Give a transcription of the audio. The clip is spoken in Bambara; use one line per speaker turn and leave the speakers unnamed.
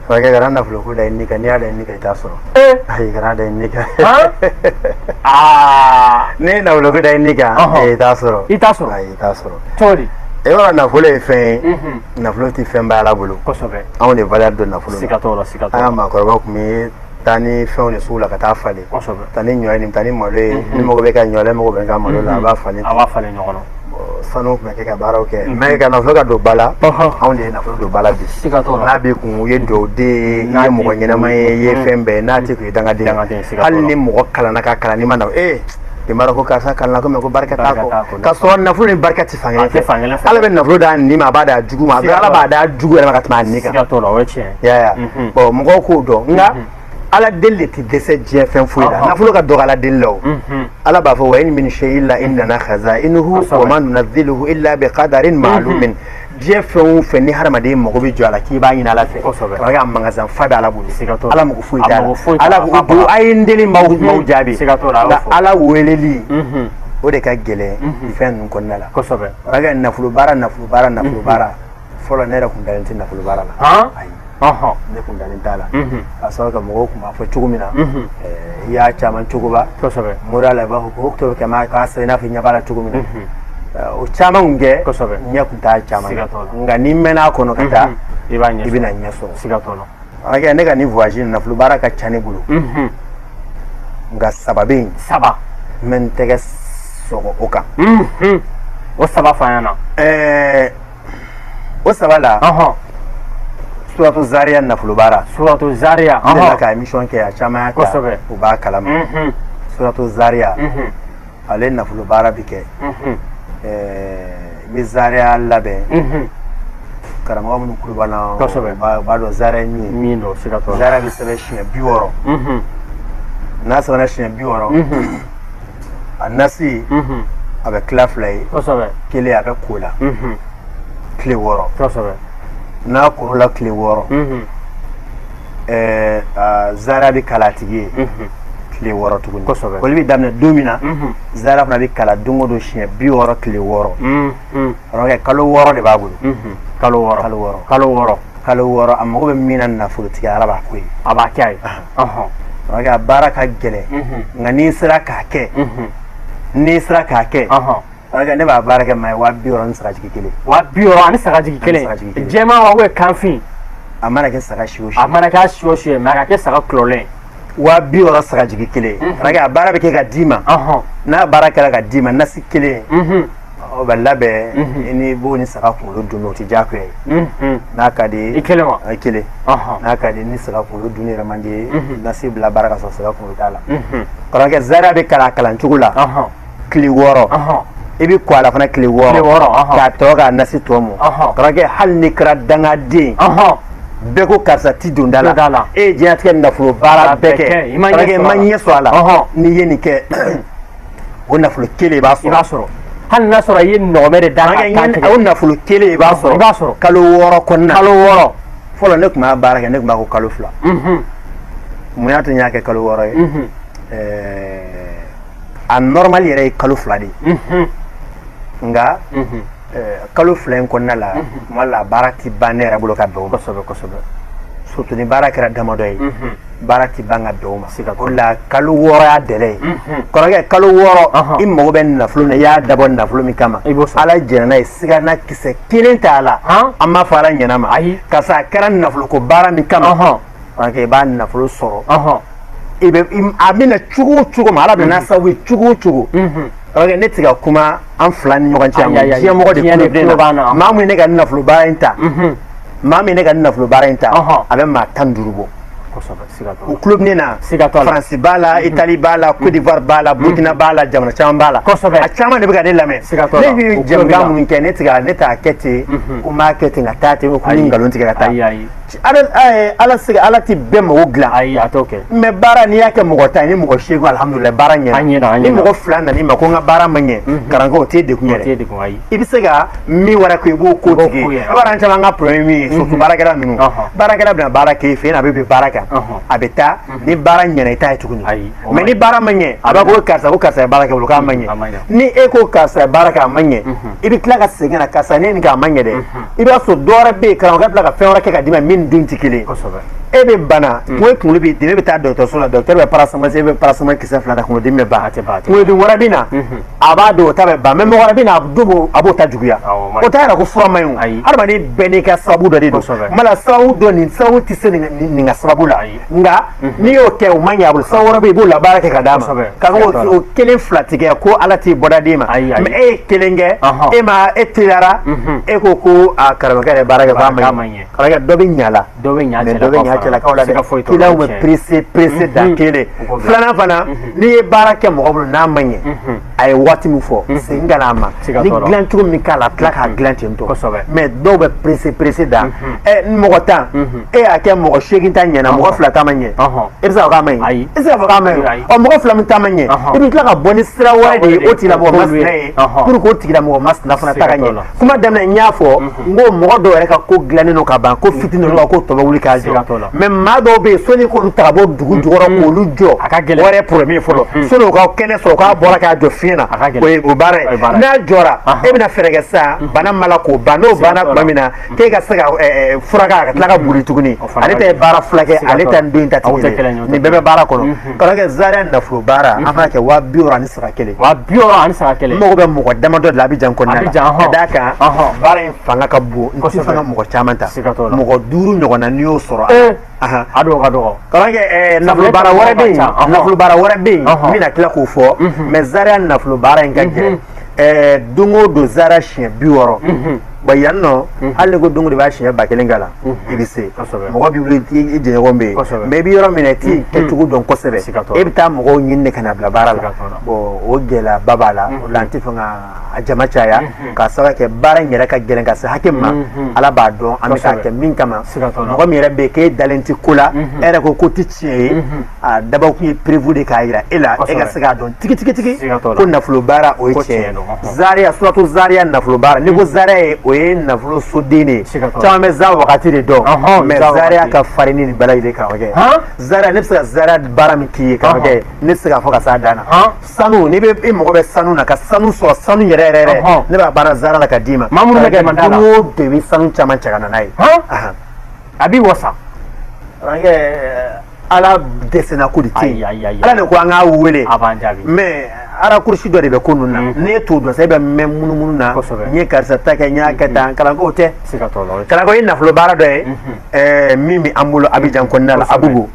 Raga gara nafolo ko da inni ka ni ada inni ka ita so. Ai gara da inni ka. Ne nafolo ko da inni ka ita so.
Ita so.
Ai ita so.
Tori.
E wala nafolo e fe. Nafolo ti fe ba la bolo.
Ko so be.
Awon de valeur de nafolo.
Sikato.
Aya ma ko ba ku mi tani fɛnw de sugu la ka taa falen tani ɲɔ ni tani malo ye ni mɔgɔ bɛ ka ɲɔ la mɔgɔ bɛ ka malo la a b'a falen
ɲɔgɔn na
sanu tun bɛ kɛ ka baaraw kɛ mais ka nafolo ka don ba la anw de ye nafolo don ba la bi n'a b'i kun u ye dugawuden i ye mɔgɔ ɲɛnama ye i ye fɛn bɛɛ n'a tɛ kun ye dangaden hali ni mɔgɔ kalanna ka kalan n'i ma na i m'a dɔn ko karisa kalanna ko barika t'a kɔ ka sɔrɔ nafolo ni barika tɛ fankelen fɛ ala bɛ nafolo d'a nin ma a b'a d'a jugu ma ala b'a d'a jugu yɛrɛ ma ka tɛmɛ a nin kan yaya bon mɔgɔw k'o dɔn nka ala deli ti dɛsɛ diɲɛ fɛn foyi la nafolo ka dɔgɔ ala deli la o ala b'a fɔ wa in min shay'in illa indana khaza'inuhu wa ma nunazziluhu illa bi qadarin ma'lumin diɲɛ fɛn o fɛn ni hadamaden mago bɛ jɔ a la k'i b'a ɲini ala fɛ ka kɛ a magasin fa bɛ ala bolo ala mago foyi t'a la ala ko don a ye n deli maaw jaabi nka ala weleli o de ka gɛlɛn fɛn ninnu kɔnɔna la ka kɛ nafolo baara fɔlɔ ne yɛrɛ kun dalen tɛ nafolo baara la ne kun dalen t'a la a sɔrɔ ka mɔgɔw kun b'a fɔ cogo min na i y'a caman cogoba mɔdɔ la i b'a fɔ ko to kɛ ma k'a sɛbɛn i n'a fɔ ɲɛ b'a la cogo min na o caman kun kɛ ɲɛ kun t'a caman nka ni mɛn'a kɔnɔ ka taa i bɛna ɲɛ sɔrɔ a kɛ ne ka nin voyage nafolo baara ka ca ne bolo nka saba bɛ yen n bɛ n tɛgɛ sɔgɔ o kan
o saba f'an ɲɛna
o saba la suratu Zaria nafolo baara
suratu Zaria
ne la ka émission kɛ a caman y'a ta u b'a kalama suratu Zaria ale nafolo baara bi kɛ i bɛ Zaria labɛn karamɔgɔ minnu kulo b'an na u b'a dɔn Zaria ye min ye Zaria bɛ sɛbɛn siɲɛ 60 n'a sɛbɛnna siɲɛ 60 a nasi a bɛ tila fila ye kelen a bɛ ko la tile 6 n'a korola tile 6 Zaria bɛ kala a tigi ye tile 6 tuguni olu bɛ daminɛ don min na Zaria fana bɛ kala don o don siɲɛ 60 tile 6 kalo 6 de b'a bolo kalo 6 a mago bɛ min na nafolotigi ala b'a ko ye
a b'a kɛ a ye
a baara ka gɛlɛn nka n'i sera k'a kɛ ne b'a baara kɛ maa ye 70 ni sagajigi kelen
70 ani sagajigi kelen jɛman wa ou kanfin
a mana kɛ saga si o si
a mana kɛ si o si mais a ka kɛ saga kulɔlen
70 sagajigi kelen a baara bɛ kɛ ka d'i ma n'a baara kɛra ka d'i ma nasi kelen o bɛ labɛn i ni b'o ni saga kunkolo dun o tɛ diyagoya ye n'a ka di
i kelen wa
kelen n'a ka di ni saga kunkolo dun yɛrɛ man di ye nasi bila baara ka sɔrɔ saga kunkolo t'a la karamɔgɔkɛ Zaria bɛ kalan cogo la tile 6 i bɛ ko a la fana tile 6 k'a tɔ k'a nasi tɔ mɔ karamɔgɔkɛ hali ni kɛra dangaden bɛɛ ko karisa ti don da la e ye diɲɛlatigɛ nafolo baara bɛɛ kɛ karamɔgɔkɛ i ma ɲɛ sɔrɔ a la n'i ye nin kɛ o nafolo kelen i b'a sɔrɔ
hali n'a sɔrɔ i ye nɔgɔmɛ de da
o nafolo kelen i b'a sɔrɔ kalo 6 kɔnɔna
kalo 6
fɔlɔ ne tun b'a baara kɛ ne tun b'a ko kalo 2 mun y'a to n y'a kɛ kalo 6 ye a normal yɛrɛ ye kalo 2 de ye nka kalo 2 in kɔnɔna la tuma la baara ti ban ne yɛrɛ bolo ka bɛn o ma surtout ni baara kɛra damadɔ ye baara ti ban ka bɛn o ma o la kalo 6 y'a dɛlɛ ye kɔrɔkɛ kalo 6 i mago bɛ nafolo na i y'a dabɔ nafolo min kama ala jɛnna n'a ye sigana kisɛ kelen t'a la an b'a fɔ ala ɲɛna ma ka sɔrɔ a kɛra nafoloko baara min kama kɔrɔkɛ i b'a nafolo sɔrɔ a bɛna cogo o cogo ma ala bɛna sababu ye cogo o cogo kɔrɔkɛ ne tɛ ka kuma an fila ni ɲɔgɔn cɛ diɲɛmɔgɔ de kulo bɛ na maa min ye ne ka nafolo baara in ta a bɛ maa 15 bɔ u kulo bɛ ne na Faransi b'a la Itali b'a la Côte d'Ivoire b'a la Burkina b'a la jamana caman b'a la a caman de bɛ ka ne lamɛn ne bɛ jamukan minnu kɛ ne t'a kɛ ten ko n b'a kɛ ten ka taa ten ko ni nkalon tigɛ ka taa ala ti bɛɛ mago dilan mais baara n'i y'a kɛ mɔgɔ 10 ni mɔgɔ 8 alhamdulilayi baara ɲɛna ni mɔgɔ 2 nan'i ma ko n ka baara ma ɲɛ karamɔgɔ o t'e degun yɛrɛ i bɛ se ka min wɛrɛ ko i b'o ko tigɛ baara caman ka problème min ye surtout baarakɛla ninnu baarakɛla bɛna baara k'e fɛ yen a bɛ baara kan a bɛ taa ni baara ɲɛna i t'a ye tuguni mais ni baara ma ɲɛ a b'a ko karisa ye baara kɛ bolo k'a ma ɲɛ ni e ko karisa ye baara kɛ a ma ɲɛ i bɛ tila ka segin na karisa ne nin k'a ma ɲɛ dɛ i b'a sɔrɔ dɔ wɛrɛ bɛ yen karamɔgɔ tila ka fɛn wɛrɛ kɛ ka d'i ma min dun tɛ kelen e bɛ bana kunkolo b'i dimi e bɛ taa dɔgɔtɔrɔso la dɔgɔtɔrɔ bɛ parasamasi e bɛ parasamasi kisɛ 2 da kunkolodimi bɛ ban kunkolodimi wɛrɛ bɛ na a b'a dɔn o ta bɛ ban mais mɔgɔ wɛrɛ bɛ na a b'o ta juguya o t'a yɛrɛ ko fura ma ɲi o hadamaden bɛɛ n'i ka sababu dɔ de don mala sababu dɔ nin sababu tɛ se nin ka sababu la nka n'i y'o kɛ o ma ɲɛ a bolo sababu wɛrɛ bɛ yen i b'o labaara kɛ ka d'a ma k'a fɔ o kelen fila tigɛ ko ala t'i bɔda d'e ma mais e ye kelen kɛ e teliyara e ko ko a karamɔgɔkɛ yɛrɛ baara kɛ k'a ma ɲɛ karamɔgɔ dɔ bɛ ɲa la dɔ bɛ ɲa cɛlakaw la dɛ kiliyanw bɛ pressé da kelen filanan fana n'i ye baara kɛ mɔgɔ bolo n'a ma ɲɛ a ye waati min fɔ segin ka n'a ma ni dilan cogo min k'a la tila k'a dilan ten tɔ mais dɔw bɛ pressé da mɔgɔ tan e y'a kɛ mɔgɔ 8 ta ɲɛna mɔgɔ 2 ta ma ɲɛ e bɛ se ka fɔ k'a ma ɲi e tɛ se ka fɔ k'a ma ɲi ɔ mɔgɔ 2 min ta ma ɲɛ i bɛ tila ka bɔ ni sira wɛrɛ de ye o tigilamɔgɔ masina ye pour que o tigilamɔgɔ masina fana ta ka ɲɛ kuma daminɛ n y'a fɔ n ko mɔgɔ dɔw yɛrɛ ka ko dilannen don ka ban ko fitinin don ko tɔ bɛ wuli k'a jɔ mais maa dɔw bɛ yen sɔnni k'olu ta ka bɔ dugu jukɔrɔ k'olu jɔ o yɛrɛ problème fɔlɔ sɔnni o ka kɛnɛ sɔrɔ k'a bɔra k'a jɔ fiɲɛ na o ye o baara ye n'a jɔra e bɛna fɛɛrɛ kɛ sisan bana ma la k'o ban n'o banna tuma min na k'e ka se ka furakɛ ka tila ka boli tuguni ale ta ye baara fila kɛ ale ta ni don in ta tɛ kelen nin bɛɛ bɛ baara kɔnɔ karamɔgɔkɛ Zaria nafolo baara an b'a kɛ 261 n mago bɛ mɔgɔ damadɔ de la Abidjan kɔnɔna la ka d'a kan baara in fanga ka bon n tɛ fanga mɔgɔ caman ta mɔgɔ 5 ɲɔgɔnna n'i y'o sɔrɔ a dɔgɔ ka dɔgɔ karamɔgɔkɛ nafolo baara wɛrɛ bɛ yen n bɛna tila k'o fɔ mais Zaria nafolo baara in ka gɛlɛn don o don Zaria siɲɛ 60 bon yan nɔ hali ni ko don o don i b'a siɲɛ 1000 k'a la i bɛ se mɔgɔ b'i wuli i jɛɲɔgɔn bɛ yen mais i bɛ yɔrɔ min na i t'i kɛcogo dɔn kosɛbɛ e bɛ taa mɔgɔw ɲini de ka na bila baara la bon o gɛlɛyaba b'a la o la n tɛ fɛ ka a jama caya k'a sababu kɛ baara in yɛrɛ ka gɛlɛn ka se hakɛ ma ala b'a dɔn an bɛ k'a kɛ min kama mɔgɔ min yɛrɛ bɛ yen k'e dalen tɛ ko la e yɛrɛ ko ko tɛ tiɲɛ ye a dabɔ kun ye prévu de k'a jira e la e ka se k'a dɔn tigi ko nafolo baara o ye tiɲɛ ye Zaria surtout Zaria nafolo baara n'i ko Zaria ye o ye nafolo soden de ye caman bɛ za wagati de dɔn mais Zaria ka farin ni bɛɛ lajɛlen karamɔgɔkɛ Zaria ne bɛ se ka Zaria baara min k'i ye karamɔgɔkɛ ne tɛ se k'a fɔ ka s'a dan na sanu n'i bɛ e mago bɛ sanu na ka sanu sɔrɔ sanu yɛrɛ ne b'a baara Zaria la ka d'i ma maa minnu bɛ kɛ mandala don o don i bɛ sanu caman cɛ ka na n'a ye a b'i wasa karamɔgɔkɛ ala dɛsɛnna ko de tɛ yen ala de ko an k'a wele mais arakurusi dɔ de bɛ ko ninnu na n'e t'o dɔn sa e bɛ mɛn munumunu na n ye karisa ta kɛ n y'a kɛ tan kalanko o tɛ kalanko ye nafolo baara dɔ ye min bɛ an bolo Abidjan kɔnɔna la Abubu